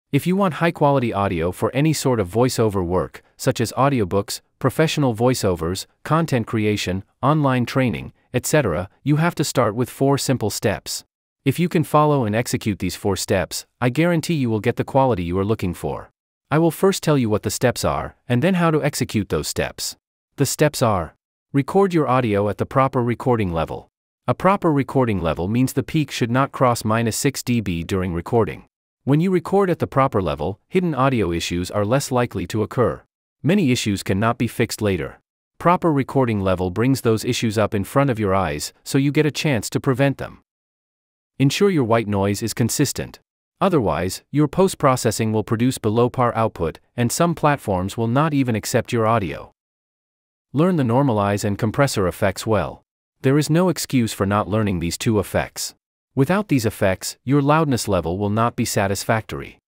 If you want high-quality audio for any sort of voiceover work, such as audiobooks, professional voiceovers, content creation, online training, etc., you have to start with 4 simple steps. If you can follow and execute these 4 steps, I guarantee you will get the quality you are looking for. I will first tell you what the steps are, and then how to execute those steps. The steps are: record your audio at the proper recording level. A proper recording level means the peak should not cross -6 dB during recording. When you record at the proper level, hidden audio issues are less likely to occur. Many issues cannot be fixed later. Proper recording level brings those issues up in front of your eyes, so you get a chance to prevent them. Ensure your white noise is consistent. Otherwise, your post-processing will produce below-par output, and some platforms will not even accept your audio. Learn the normalize and compressor effects well. There is no excuse for not learning these 2 effects. Without these effects, your loudness level will not be satisfactory.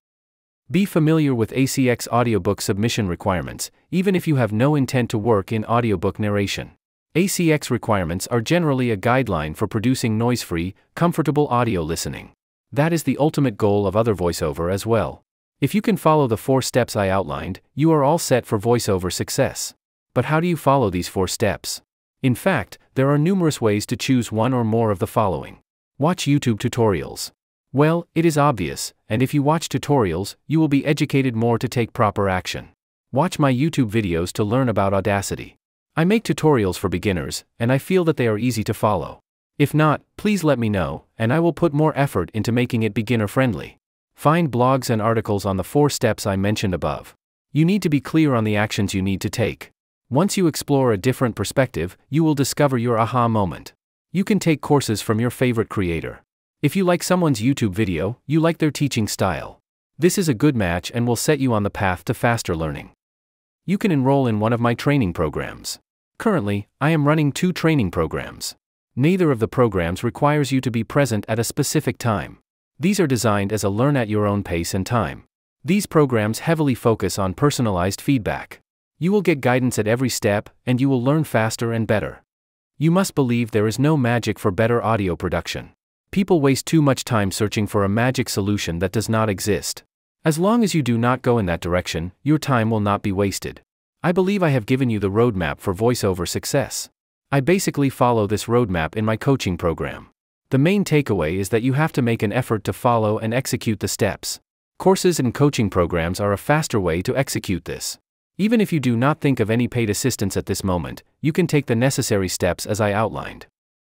Be familiar with ACX audiobook submission requirements, even if you have no intent to work in audiobook narration. ACX requirements are generally a guideline for producing noise-free, comfortable audio listening. That is the ultimate goal of other voiceover as well. If you can follow the 4 steps I outlined, you are all set for voiceover success. But how do you follow these 4 steps? In fact, there are numerous ways to choose one or more of the following. Watch YouTube tutorials. Well, it is obvious, and if you watch tutorials, you will be educated more to take proper action. Watch my YouTube videos to learn about Audacity. I make tutorials for beginners, and I feel that they are easy to follow. If not, please let me know, and I will put more effort into making it beginner-friendly. Find blogs and articles on the 4 steps I mentioned above. You need to be clear on the actions you need to take. Once you explore a different perspective, you will discover your aha moment. You can take courses from your favorite creator. If you like someone's YouTube video, you like their teaching style. This is a good match and will set you on the path to faster learning. You can enroll in one of my training programs. Currently, I am running 2 training programs. Neither of the programs requires you to be present at a specific time. These are designed as a learn at your own pace and time. These programs heavily focus on personalized feedback. You will get guidance at every step, and you will learn faster and better. You must believe there is no magic for better audio production. People waste too much time searching for a magic solution that does not exist. As long as you do not go in that direction, your time will not be wasted. I believe I have given you the roadmap for voiceover success. I basically follow this roadmap in my coaching program. The main takeaway is that you have to make an effort to follow and execute the steps. Courses and coaching programs are a faster way to execute this. Even if you do not think of any paid assistance at this moment, you can take the necessary steps as I outlined.